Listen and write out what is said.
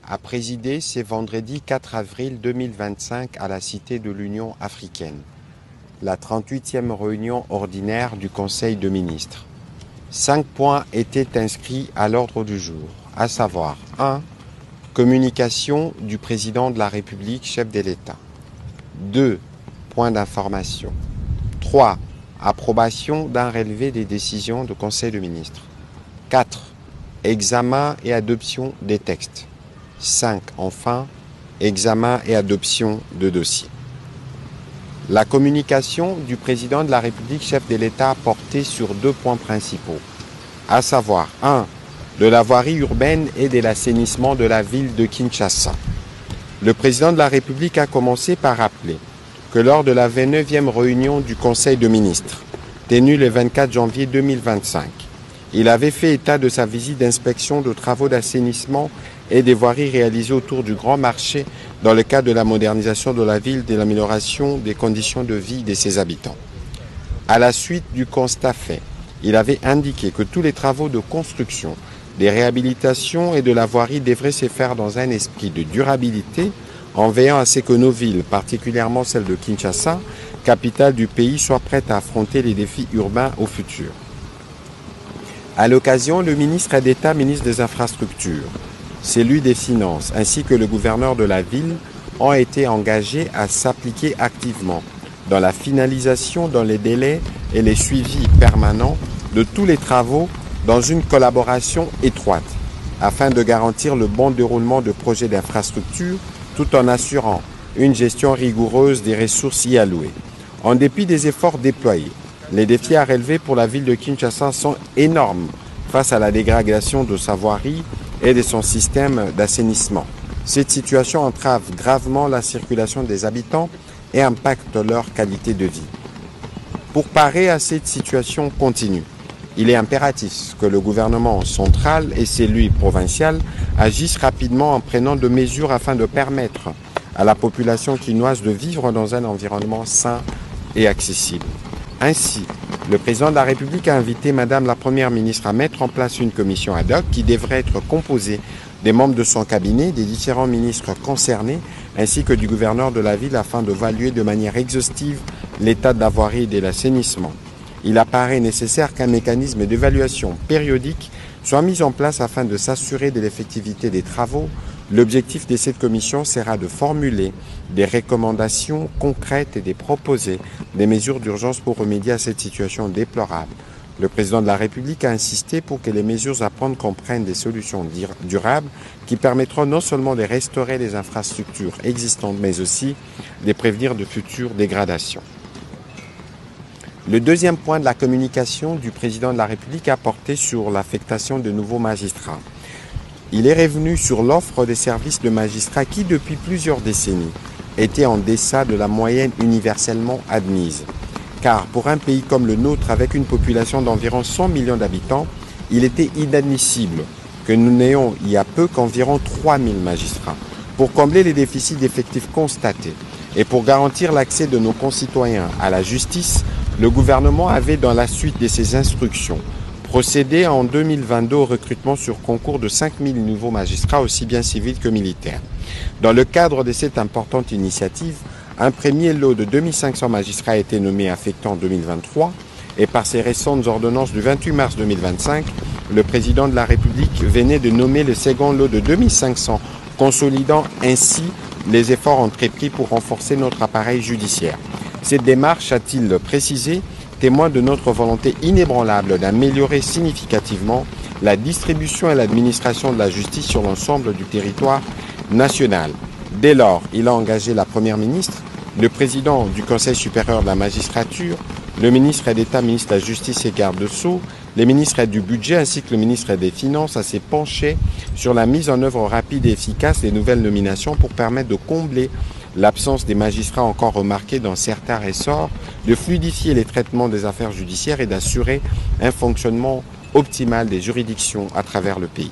a présidé ce vendredi 4 avril 2025 à la Cité de l'Union africaine, la 38e réunion ordinaire du Conseil de ministres. 5 points étaient inscrits à l'ordre du jour, à savoir 1. Communication du président de la République, chef de l'État. 2. Points d'information. 3. Approbation d'un relevé des décisions du Conseil de ministres. 4. Examen et adoption des textes. 5. Enfin, examen et adoption de dossiers. La communication du président de la République, chef de l'État, portait sur 2 points principaux, à savoir 1. De la voirie urbaine et de l'assainissement de la ville de Kinshasa. Le président de la République a commencé par rappeler que lors de la 29e réunion du Conseil de ministres, tenue le 24 janvier 2025, il avait fait état de sa visite d'inspection de travaux d'assainissement et des voiries réalisées autour du Grand Marché dans le cadre de la modernisation de la ville et de l'amélioration des conditions de vie de ses habitants. À la suite du constat fait, il avait indiqué que tous les travaux de construction, des réhabilitations et de la voirie devraient se faire dans un esprit de durabilité en veillant à ce que nos villes, particulièrement celle de Kinshasa, capitale du pays, soient prêtes à affronter les défis urbains au futur. À l'occasion, le ministre d'État, ministre des Infrastructures, celui des Finances, ainsi que le gouverneur de la ville ont été engagés à s'appliquer activement dans la finalisation, dans les délais et les suivis permanents de tous les travaux dans une collaboration étroite, afin de garantir le bon déroulement de projets d'infrastructure tout en assurant une gestion rigoureuse des ressources y allouées. En dépit des efforts déployés, les défis à relever pour la ville de Kinshasa sont énormes face à la dégradation de sa voirie et de son système d'assainissement. Cette situation entrave gravement la circulation des habitants et impacte leur qualité de vie. Pour parer à cette situation continue, il est impératif que le gouvernement central et celui provincial agissent rapidement en prenant de mesures afin de permettre à la population quinoise de vivre dans un environnement sain et accessible. Ainsi, le président de la République a invité Madame la Première ministre à mettre en place une commission ad hoc qui devrait être composée des membres de son cabinet, des différents ministres concernés, ainsi que du gouverneur de la ville afin d'évaluer de manière exhaustive l'état de la voirie et de l'assainissement. Il apparaît nécessaire qu'un mécanisme d'évaluation périodique soit mis en place afin de s'assurer de l'effectivité des travaux. L'objectif de cette commission sera de formuler des recommandations concrètes et de proposer des mesures d'urgence pour remédier à cette situation déplorable. Le président de la République a insisté pour que les mesures à prendre comprennent des solutions durables qui permettront non seulement de restaurer les infrastructures existantes, mais aussi de prévenir de futures dégradations. Le deuxième point de la communication du président de la République a porté sur l'affectation de nouveaux magistrats. Il est revenu sur l'offre des services de magistrats qui, depuis plusieurs décennies, était en deçà de la moyenne universellement admise. Car pour un pays comme le nôtre, avec une population d'environ 100 millions d'habitants, il était inadmissible que nous n'ayons il y a peu qu'environ 3000 magistrats. Pour combler les déficits d'effectifs constatés et pour garantir l'accès de nos concitoyens à la justice, le gouvernement avait, dans la suite de ses instructions, procédé en 2022 au recrutement sur concours de 5000 nouveaux magistrats, aussi bien civils que militaires. Dans le cadre de cette importante initiative, un premier lot de 2500 magistrats a été nommé affecté en 2023 et par ses récentes ordonnances du 28 mars 2025, le président de la République venait de nommer le second lot de 2500, consolidant ainsi les efforts entrepris pour renforcer notre appareil judiciaire. Cette démarche, a-t-il précisé, témoin de notre volonté inébranlable d'améliorer significativement la distribution et l'administration de la justice sur l'ensemble du territoire national. Dès lors, il a engagé la Première ministre, le président du Conseil supérieur de la magistrature, le ministre d'État, ministre de la Justice et garde des Sceaux, les ministres du Budget ainsi que le ministre des Finances à se pencher sur la mise en œuvre rapide et efficace des nouvelles nominations pour permettre de combler l'absence des magistrats encore remarquée dans certains ressorts, de fluidifier les traitements des affaires judiciaires et d'assurer un fonctionnement optimal des juridictions à travers le pays.